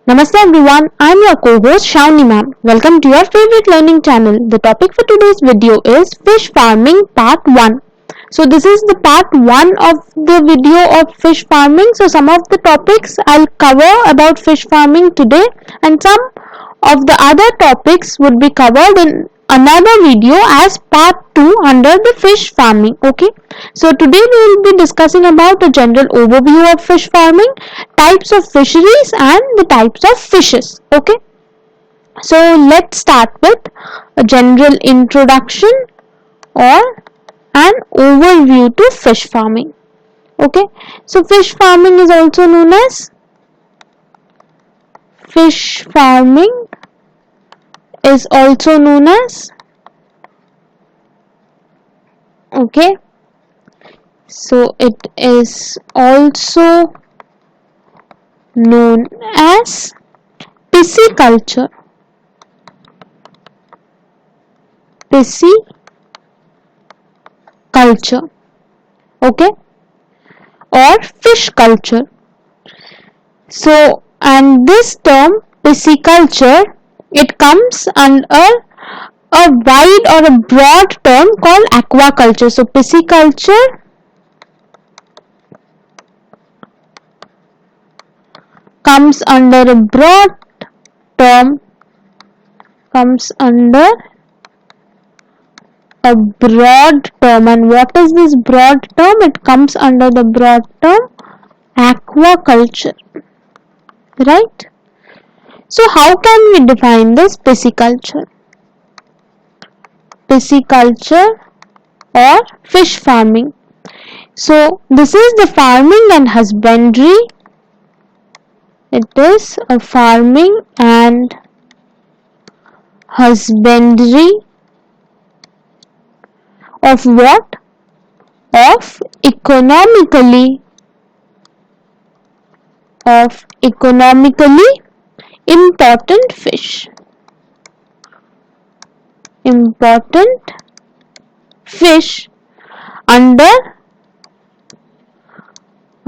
Namaste everyone, I am your co-host Shawnee ma'am. Welcome to your favorite learning channel. The topic for today's video is fish farming part 1. So this is the part 1 of the video of fish farming. So some of the topics I'll cover about fish farming today and some of the other topics would be covered in another video as part 2 under the fish farming. Okay, so today we will be discussing about a general overview of fish farming, types of fisheries and the types of fishes. Okay, so let's start with a general introduction or an overview to fish farming. Okay, so fish farming is also known as okay, so it is also known as pisciculture. Okay, or fish culture. So, and this term pisciculture, it comes under a wide or a broad term called aquaculture. So pisciculture comes under a broad term, and what is this broad term? It comes under the broad term aquaculture, right? So how can we define this pisciculture or fish farming? So this is the farming and husbandry. It is a farming and husbandry of what? Of economically important fish.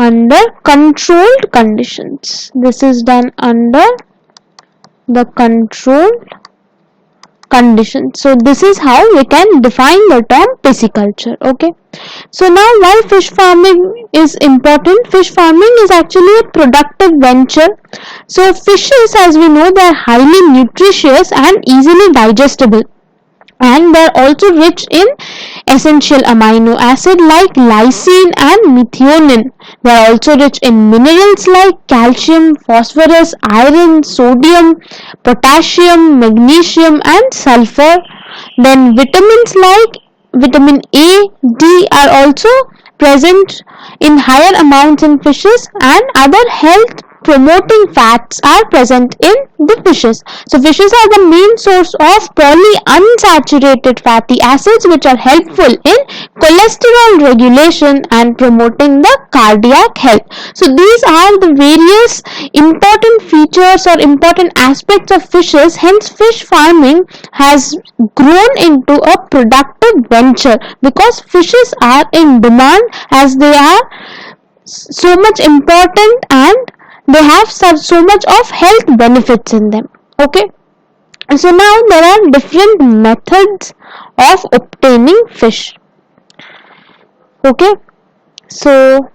Under controlled conditions. This is done under the controlled conditions. So this is how we can define the term pisciculture. Okay, so now why fish farming is important? Fish farming is actually a productive venture. So fishes, as we know, they are highly nutritious and easily digestible, and they are also rich in essential amino acid like lysine and methionine. They are also rich in minerals like calcium, phosphorus, iron, sodium, potassium, magnesium and sulfur. Then vitamins like vitamin A, D are also present in higher amounts in fishes, and other health promoting fats are present in the fishes. So fishes are the main source of polyunsaturated fatty acids, which are helpful in cholesterol regulation and promoting the cardiac health. So these are the various important features or important aspects of fishes. Hence fish farming has grown into a productive venture because fishes are in demand as they are so much important and they have so much of health benefits in them. Okay, so now there are different methods of obtaining fish. Okay, so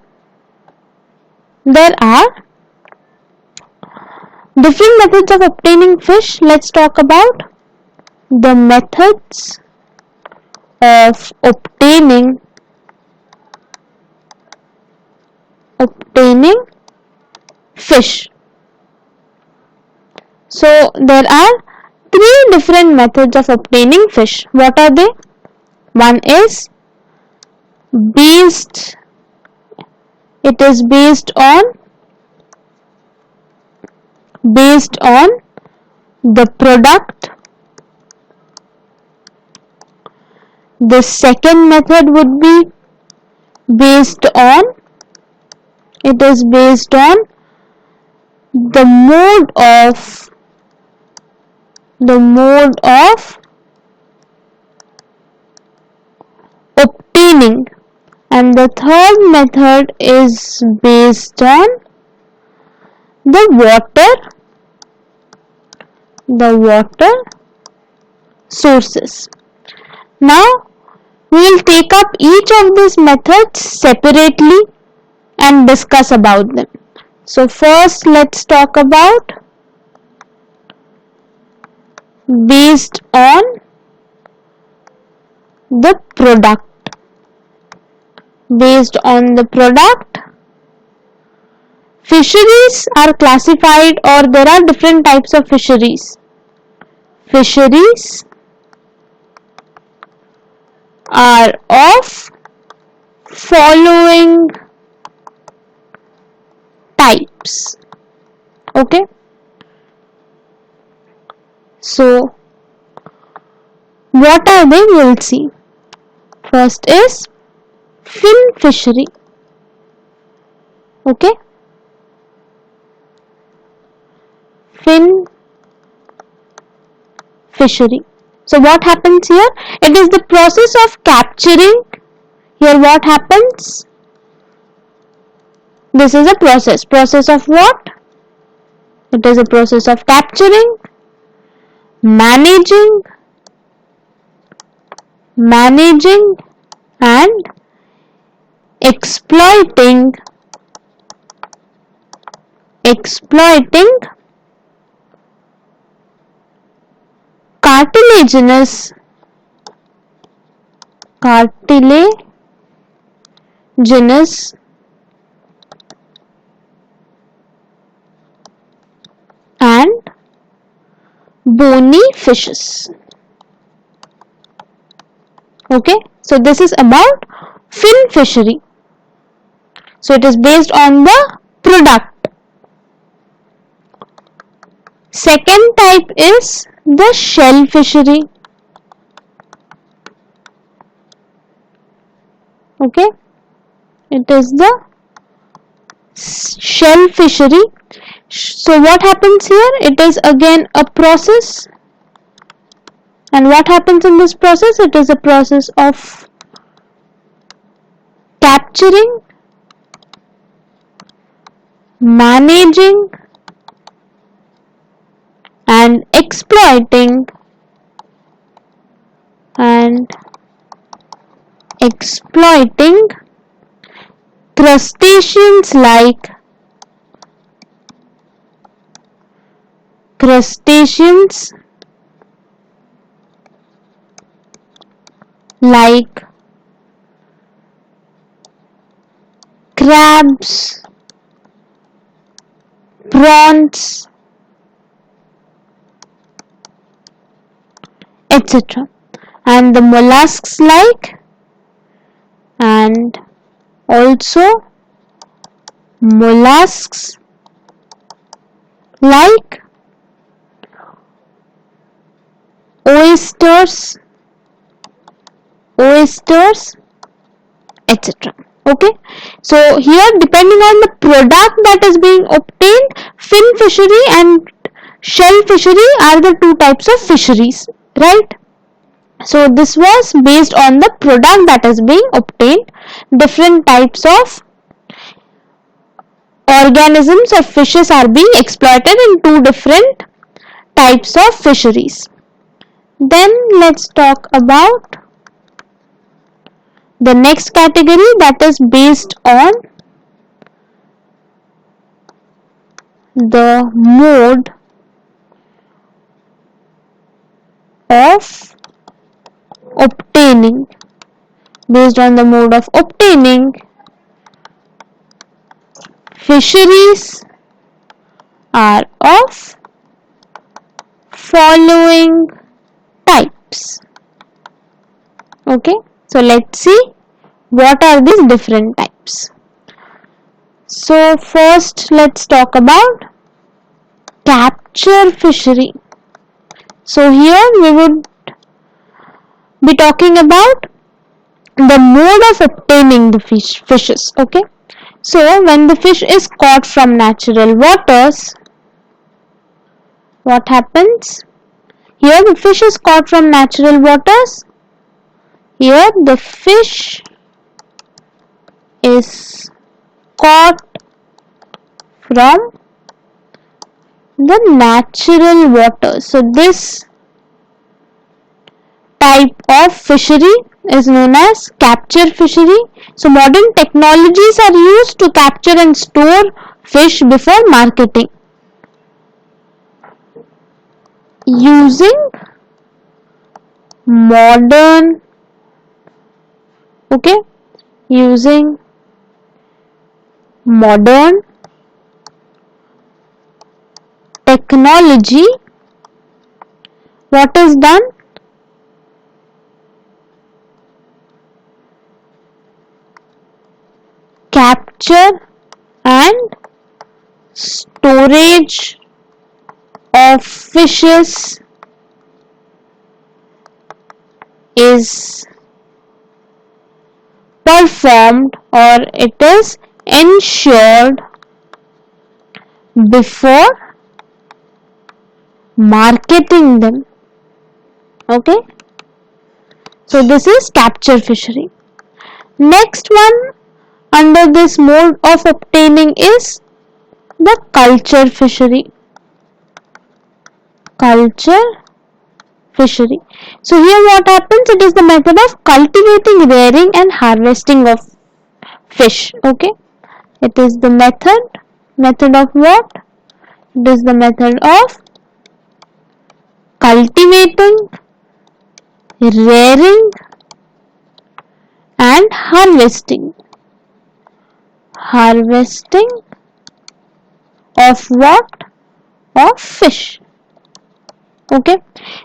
there are different methods of obtaining fish. Let's talk about the methods of obtaining fish. So there are 3 different methods of obtaining fish. What are they? One is based on the product. The second method would be based on the mode of obtaining, and the third method is based on the water the water sources. Now we will take up each of these methods separately and discuss about them. So first let's talk about based on the product. Based on the product, fisheries are classified, or there are different types of fisheries. Fisheries are of following types. Okay. So what are they? We will see. First is fin fishery. Okay. Fin fishery. So what happens here? It is the process of capturing. Here what happens? This is a process. Process of what? It is a process of capturing, managing and exploiting cartilaginous and bony fishes. Okay, so this is about fin fishery. So it is based on the product. Second type is the shell fishery. Okay, it is the shell fishery. So what happens here? It is again a process. And what happens in this process? It is a process of capturing, managing and exploiting crustaceans like crabs, prawns, etc. And the mollusks like, and also mollusks like oysters, etc. Okay, so here depending on the product that is being obtained, fin fishery and shell fishery are the two types of fisheries, right? So this was based on the product that is being obtained. Different types of organisms or fishes are being exploited in two different types of fisheries. Then let's talk about the next category, that is based on the mode of obtaining. Based on the mode of obtaining, fisheries are of following types. Okay, so let's see what are these different types. So first let's talk about capture fishery. So here we would be talking about the mode of obtaining the fishes. Okay, so when the fish is caught from natural waters, what happens? Here the fish is caught from natural waters. Here the fish is caught from the natural water. So this type of fishery is known as capture fishery. So modern technologies are used to capture and store fish before marketing. Using modern, okay, using modern technology, what is done? Capture and storage of fishes is performed, or it is ensured before marketing them. Okay, so this is capture fishery. Next one under this mode of obtaining is the culture fishery. Culture fishery. So here what happens? It is the method of cultivating, rearing and harvesting of fish. Okay, it is the method of what? It is the method of cultivating, rearing and harvesting of what? Of fish. Okay,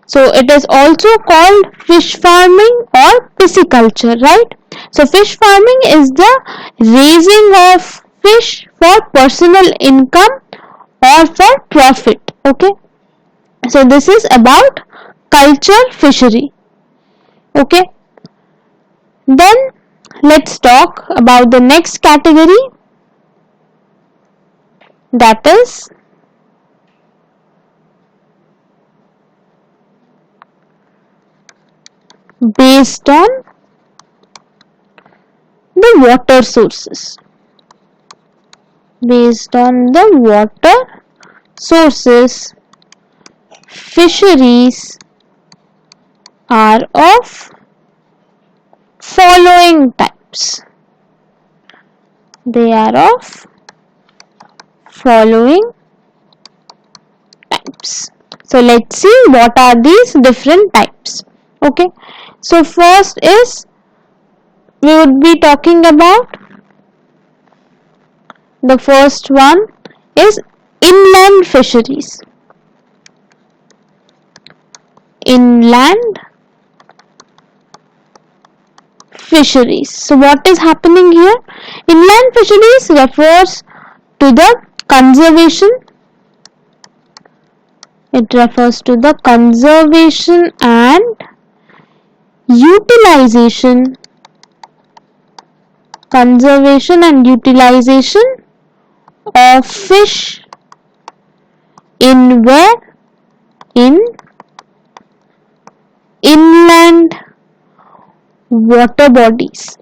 so it is also called fish farming or pisciculture, right? So fish farming is the raising of fish for personal income or for profit. Okay, so this is about culture fishery. Okay, then let's talk about the next category, that is based on the water sources. Based on the water sources, fisheries are of following types. They are of following types. So let's see what are these different types. Okay, so first is, we would be talking about, the first one is inland fisheries. Inland fisheries. So what is happening here? Inland fisheries refers to the conservation. It refers to the conservation and utilization of fish in where? In inland water bodies.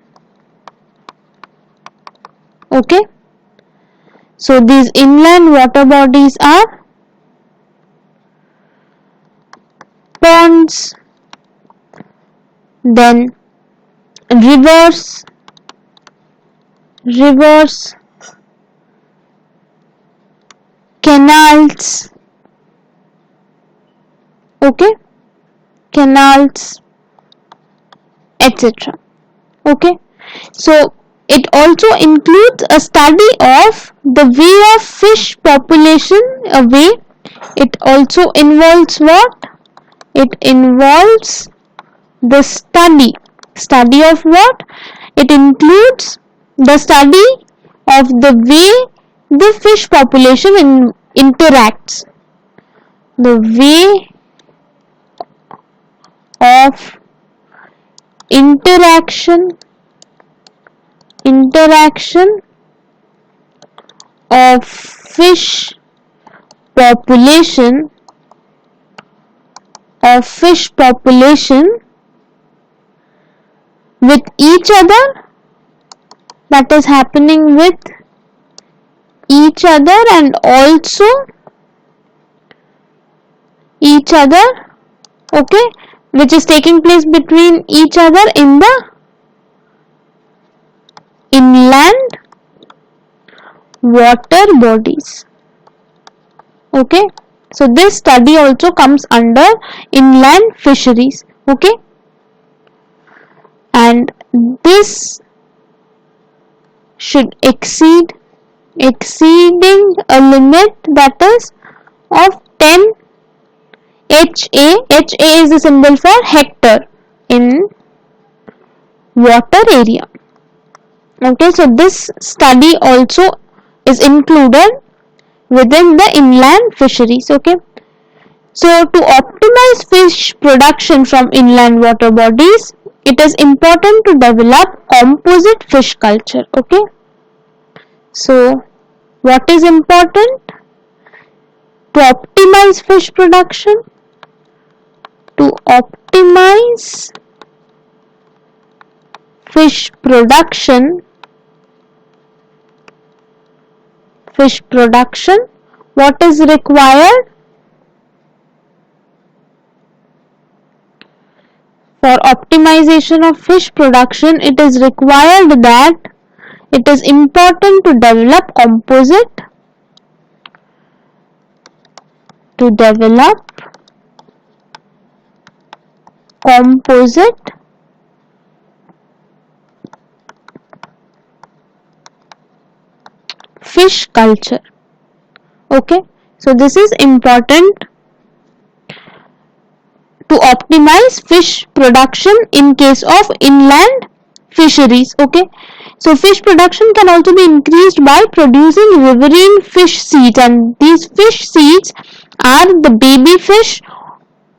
Okay, so these inland water bodies are ponds, then rivers, canals, okay, canals, etc. Okay, so it also includes a study of the way of fish population, it also involves what? It involves the study of what? It includes the study of the way the fish population interacts, the way of interaction of fish population with each other, that is happening with each other, and also each other, okay, which is taking place between each other in the inland water bodies. Okay, so this study also comes under inland fisheries. Okay, and this should exceeding a limit that is of 10 HA. HA is the symbol for hectare in water area. Okay, so this study also is included within the inland fisheries. Okay, so to optimize fish production from inland water bodies, it is important to develop composite fish culture. Okay, so what is important to optimize fish production? To optimize fish production, what is required? For optimization of fish production, it is required that it is important to develop composite fish culture. Okay, so this is important to optimize fish production in case of inland fisheries. Okay, so fish production can also be increased by producing riverine fish seeds, and these fish seeds are the baby fish,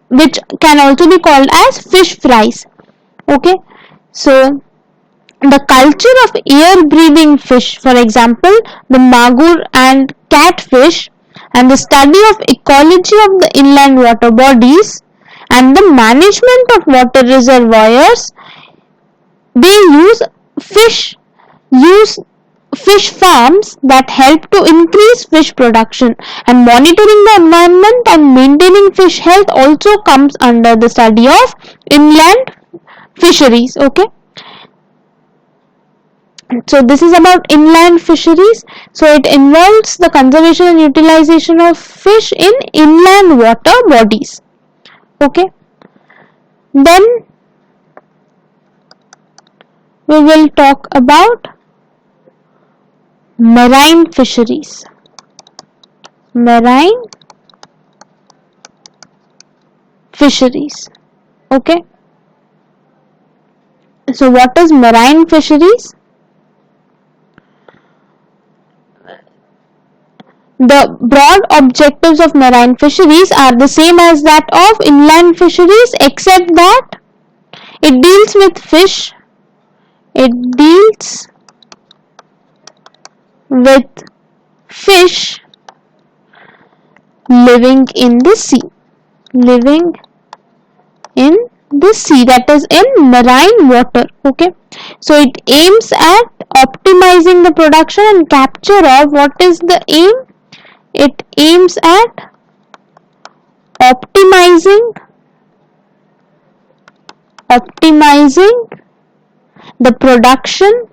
which can also be called as fish fries. Okay, so the culture of air breathing fish, for example the magur and catfish, and the study of ecology of the inland water bodies and the management of water reservoirs, they use fish farms that help to increase fish production, and monitoring the environment and maintaining fish health also comes under the study of inland fisheries. Okay, so this is about inland fisheries. So it involves the conservation and utilization of fish in inland water bodies. Okay, then we will talk about marine fisheries. Okay, so what is marine fisheries? The broad objectives of marine fisheries are the same as that of inland fisheries, except that it deals with fish. It deals with fish living in the sea. That is in marine water. Okay, so it aims at optimizing the production and capture of, what is the aim? It aims at optimizing the production.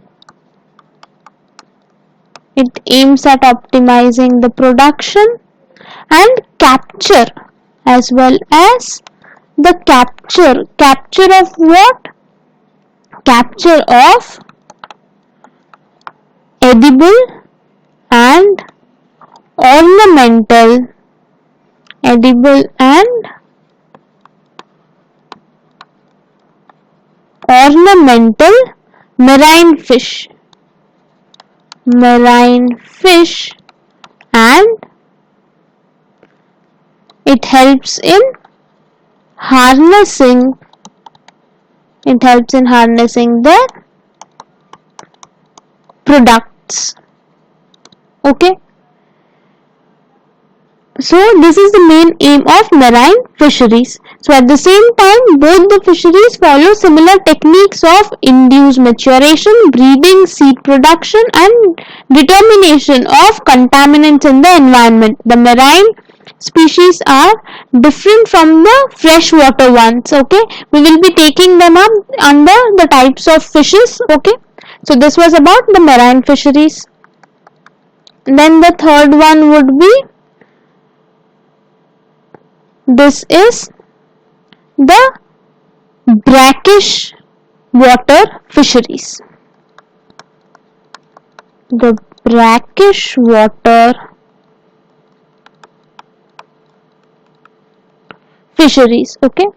It aims at optimizing the production and capture, as well as the capture of what? Capture of edible and ornamental marine fish, and it helps in harnessing the products. Okay, So this is the main aim of marine fisheries. So at the same time, both the fisheries follow similar techniques of induced maturation, breeding, seed production and determination of contaminants in the environment. The marine species are different from the freshwater ones. Okay, we will be taking them up under the types of fishes. Okay, so this was about the marine fisheries. Then the third one would be, this is the brackish water fisheries. The brackish water fisheries. Okay.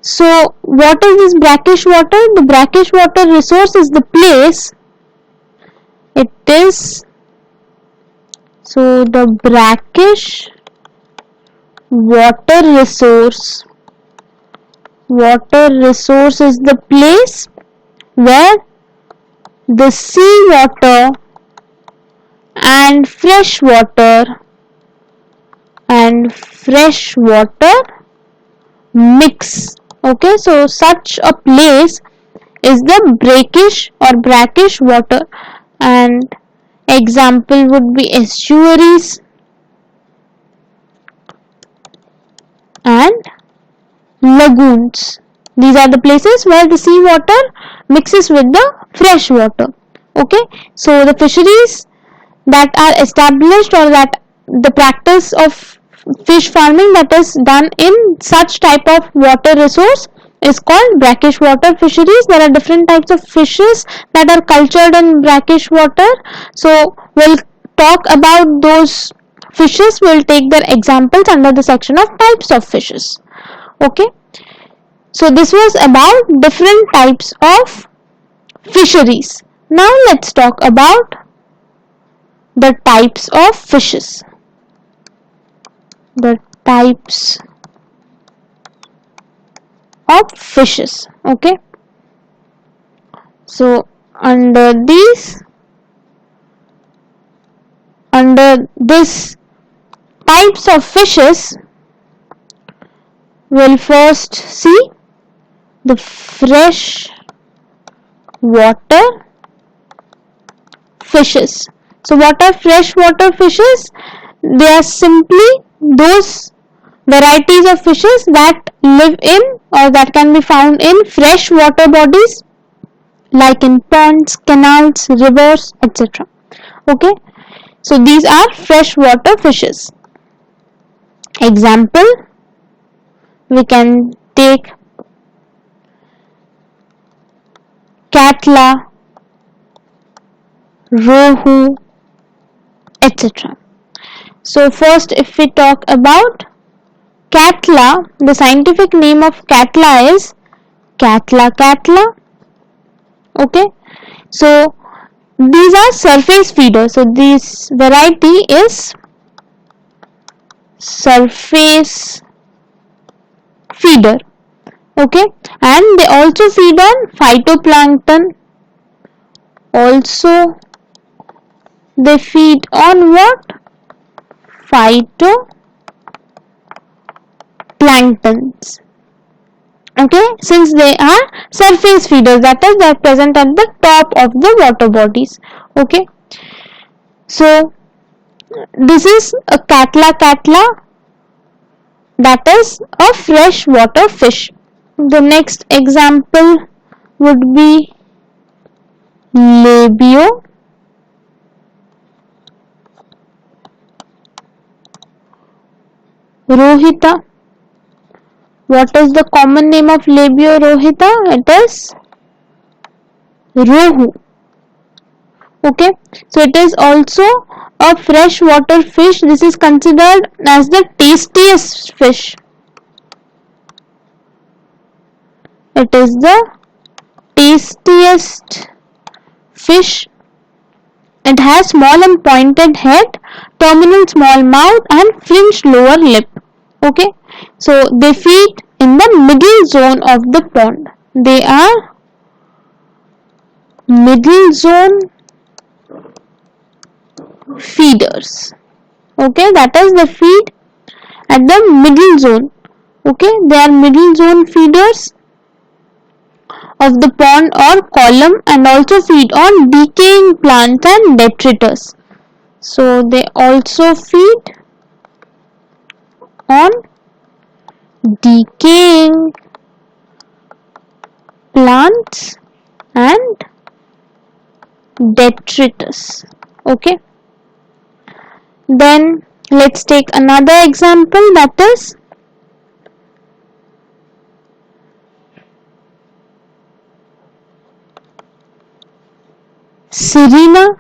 So what is this brackish water? The brackish water resource is the place. It is, so the brackish water resource is the place where the sea water and fresh water mix. Okay, so such a place is the brackish water, and example would be estuaries and lagoons. These are the places where the sea water mixes with the fresh water. Okay, so the fisheries that are established, or that the practice of fish farming that is done in such type of water resource is called brackish water fisheries. There are different types of fishes that are cultured in brackish water. So we'll talk about those fishes. We'll take their examples under the section of types of fishes. Okay, so this was about different types of fisheries. Now let's talk about the types of fishes. The types of fishes. Okay, so under this types of fishes, we'll first see the fresh water fishes. So what are freshwater fishes? They are simply those varieties of fishes that live in, or that can be found in fresh water bodies like in ponds, canals, rivers, etc. Okay, so these are freshwater fishes. Example, we can take catla, rohu, etc. So first, if we talk about catla, the scientific name of catla is Catla catla. Okay, so these are surface feeders. So this variety is surface feeder. Okay, and they also feed on phytoplankton. Also, they feed on what? Phytoplanktons. Okay, since they are surface feeders, that is, they are present at the top of the water bodies. Okay, so this is a catla catla, that is a freshwater fish. The next example would be labio, rohita. What is the common name of labio rohita? It is rohu. Okay, so it is also a freshwater fish. This is considered as the tastiest fish. It is the tastiest fish. It has small and pointed head, terminal small mouth and fringed lower lip. Okay, so they feed in the middle zone of the pond. They are middle zone feeders. Okay, that is the feed at the middle zone. Okay, they are middle zone feeders of the pond or column and also feed on decaying plants and detritus. So they also feed on decaying plants and detritus. Okay, then let's take another example, that is Sirena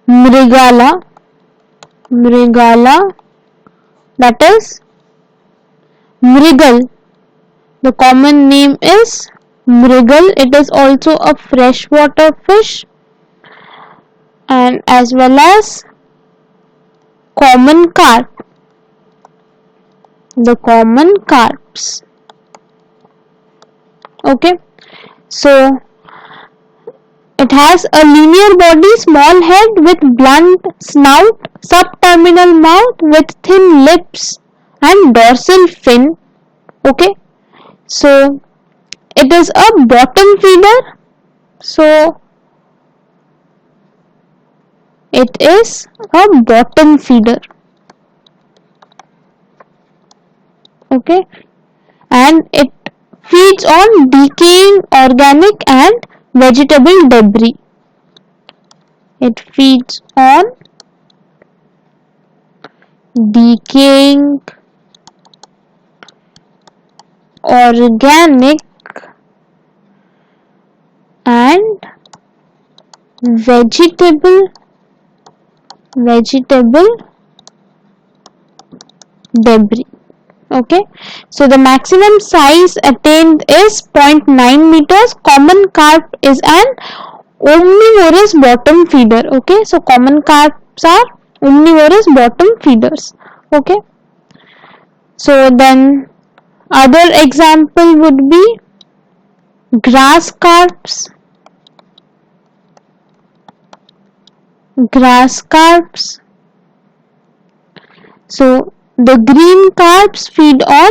mrigala, that is mrigal. The common name is mrigal. It is also a freshwater fish and as well as common carp. The common carps. Okay, so it has a linear body, small head with blunt snout, subterminal mouth with thin lips and dorsal fin. Okay, so it is a bottom feeder. So it is a bottom feeder. Okay, and it feeds on decaying organic and vegetable debris. It feeds on decaying organic and vegetable debris. Okay, so the maximum size attained is 0.9 meters. Common carp is an omnivorous bottom feeder. Okay, so common carps are omnivorous bottom feeders. Okay, so then other example would be grass carps. So the green carps feed on,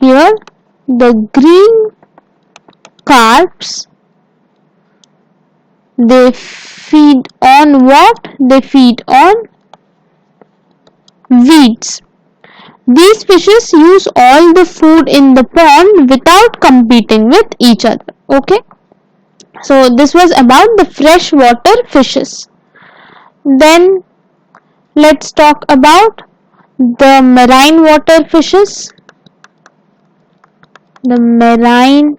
here the green carps, they feed on what? They feed on weeds. These fishes use all the food in the pond without competing with each other. Okay, so this was about the freshwater fishes. Then let's talk about the marine water fishes. The marine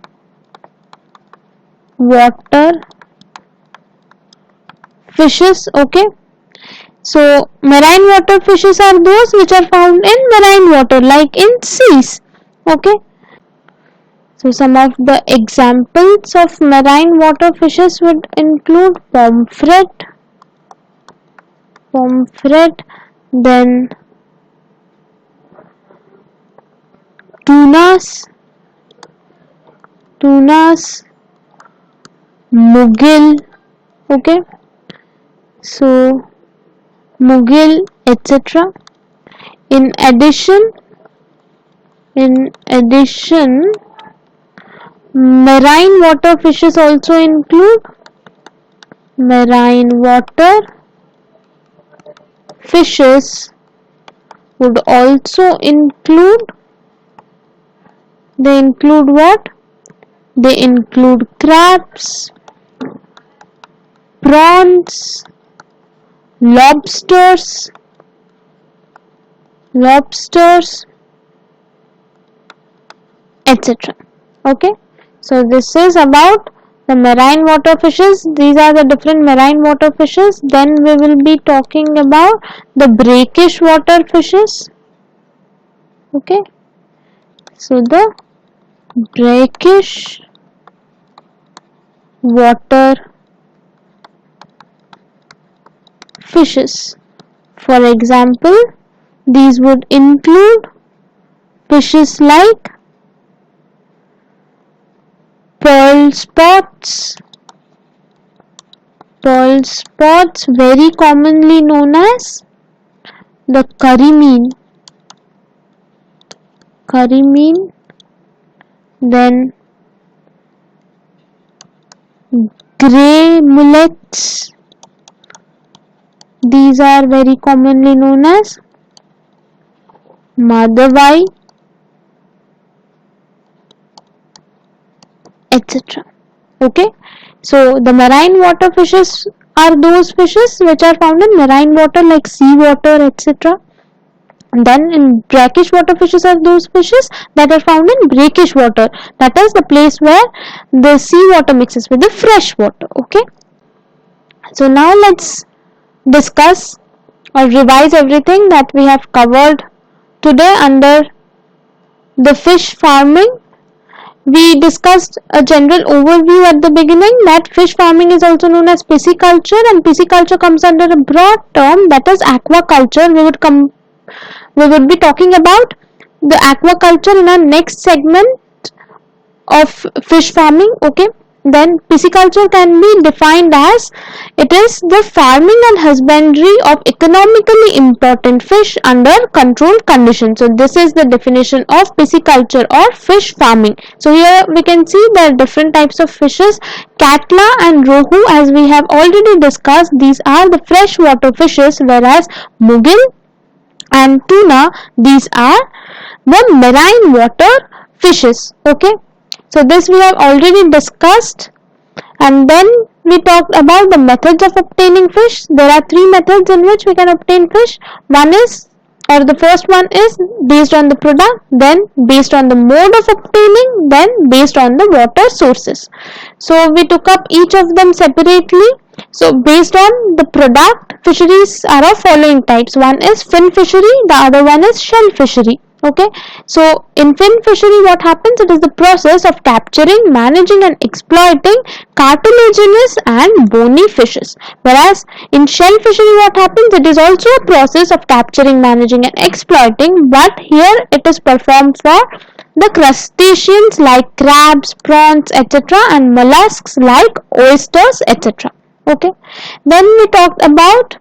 water fishes. Okay, so marine water fishes are those which are found in marine water, like in seas. Okay, so some of the examples of marine water fishes would include pomfret, then tunas, mugil. Okay, so mugil, etc. In addition, marine water fishes also include marine water fishes would also include, they include what? They include crabs, prawns, lobsters, etc. Okay, so this is about the marine water fishes. These are the different marine water fishes. Then we will be talking about the brackish water fishes. Okay, so the brackish water fishes. For example, these would include fishes like pearl spots, pearl spots, very commonly known as the carrimene. Then grey mullets, these are very commonly known as madavai, etc. Okay, so the marine water fishes are those fishes which are found in marine water like sea water, etc. And then in brackish water fishes are those fishes that are found in brackish water, that is the place where the sea water mixes with the fresh water. Okay, so now let's discuss or revise everything that we have covered today under the fish farming. We discussed a general overview at the beginning that fish farming is also known as pisciculture, and pisciculture comes under a broad term, that is aquaculture. We would be talking about the aquaculture in our next segment of fish farming. Okay, then pisciculture can be defined as it is the farming and husbandry of economically important fish under controlled conditions. So this is the definition of pisciculture or fish farming. So here we can see there are different types of fishes. Catla and rohu, as we have already discussed, these are the freshwater fishes, whereas mugil and tuna, these are the marine water fishes. Okay, so this we have already discussed. And then we talked about the methods of obtaining fish. There are three methods in which we can obtain fish. The first one is based on the product, then based on the mode of obtaining, then based on the water sources. So we took up each of them separately. So based on the product, fisheries are of following types. One is fin fishery, the other one is shell fishery. Okay, so in fin fishery what happens, it is the process of capturing, managing and exploiting cartilaginous and bony fishes, whereas in shell fishery what happens, it is also a process of capturing, managing and exploiting, but here it is performed for the crustaceans like crabs, prawns, etc. and mollusks like oysters, etc. Okay, then we talked about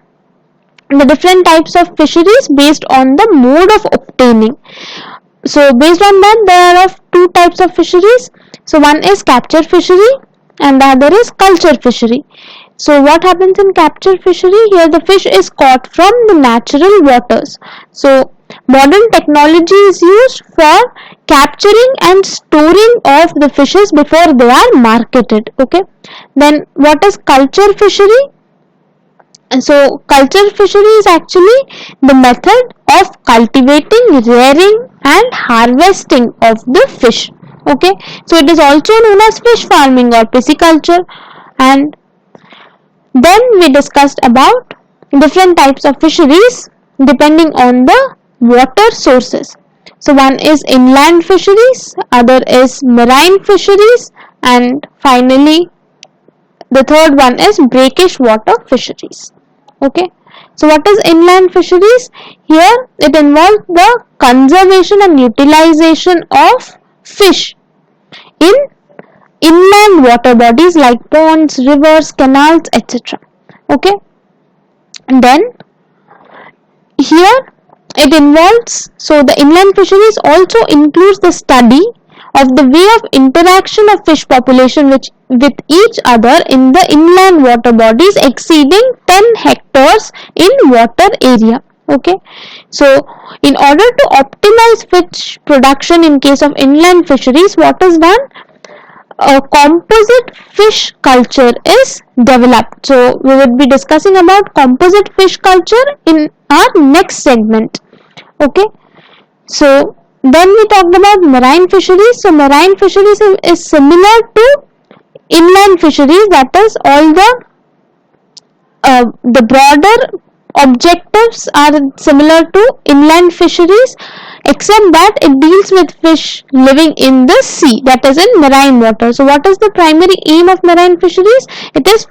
the different types of fisheries based on the mode of obtaining. So based on that, there are two types of fisheries. So one is capture fishery and the other is culture fishery. So what happens in capture fishery? Here the fish is caught from the natural waters. So modern technology is used for capturing and storing of the fishes before they are marketed. Okay, then what is culture fishery? So culture fishery is actually the method of cultivating, rearing and harvesting of the fish. Okay, so it is also known as fish farming or pisciculture. And then we discussed about different types of fisheries depending on the water sources. So one is inland fisheries, other is marine fisheries, and finally the third one is brackish water fisheries. Okay, so what is inland fisheries? Here it involves the conservation and utilization of fish in inland water bodies like ponds, rivers, canals, etc. Okay, and then here it involves, so the inland fisheries also includes the study of the way of interaction of fish population with each other in the inland water bodies exceeding 10 hectares in water area. Okay, so in order to optimize fish production in case of inland fisheries, what is done? A composite fish culture is developed. So we will be discussing about composite fish culture in our next segment. Okay, so then we talked about marine fisheries. So marine fisheries is similar to inland fisheries, that is all the broader objectives are similar to inland fisheries, except that it deals with fish living in the sea, that is in marine water. So what is the primary aim of marine fisheries? It is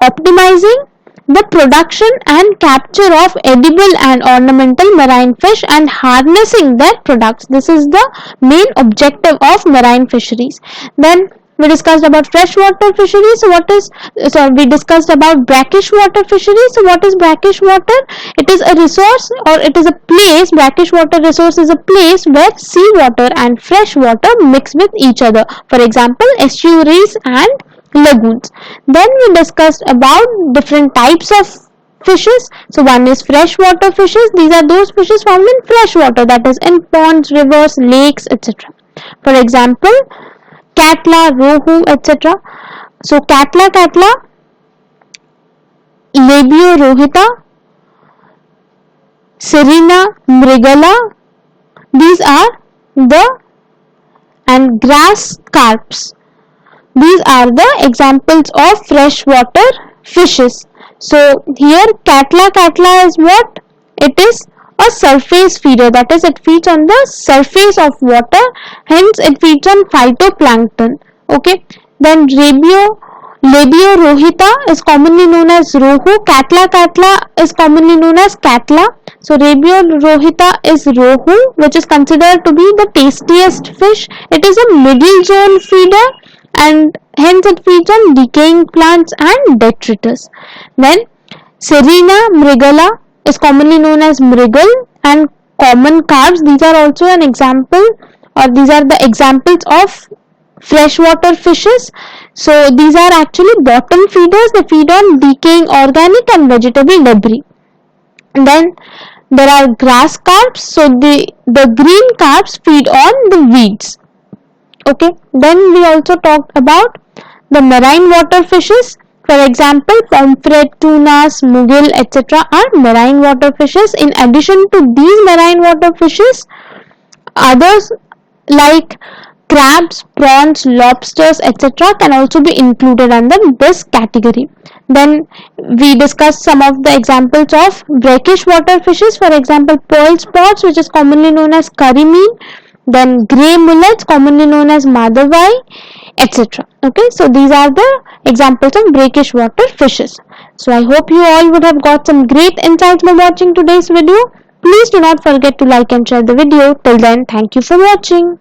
optimizing the production and capture of edible and ornamental marine fish and harnessing their products. This is the main objective of marine fisheries. Then we discussed about freshwater fisheries. So we discussed about brackish water fisheries. So what is brackish water? It is a resource, or it is a place. Brackish water resource is a place where seawater and fresh water mix with each other. For example, estuaries and lagoons. Then we discussed about different types of fishes. So one is freshwater fishes. These are those fishes found in fresh water, that is in ponds, rivers, lakes, etc. For example, catla, rohu, etc. So catla, labio rohita, sirena, mrigala, these are the, and grass carps. These are the examples of freshwater fishes. So here catla is what? It is a surface feeder, that is, it feeds on the surface of water, hence it feeds on phytoplankton. Okay. Then labio rohita is commonly known as rohu. Catla is commonly known as catla. So labio rohita is rohu, which is considered to be the tastiest fish. It is a middle zone feeder, and hence it feeds on decaying plants and detritus. Then Sirena mrigala is commonly known as mrigal and common carps. These are also an example, or these are the examples of freshwater fishes. So these are actually bottom feeders. They feed on decaying organic and vegetable debris. And then there are grass carps. So the green carps feed on the weeds. Okay. Then we also talked about the marine water fishes. For example, pomfret, tunas, mugil, etc. are marine water fishes. In addition to these marine water fishes, others like crabs, prawns, lobsters, etc. can also be included under this category. Then we discussed some of the examples of brackish water fishes. For example, pearl spots, which is commonly known as karimeen. Then grey mullets, commonly known as madavai, etc. Okay, so these are the examples of brackish water fishes. So I hope you all would have got some great insights by watching today's video. Please do not forget to like and share the video. Till then, thank you for watching.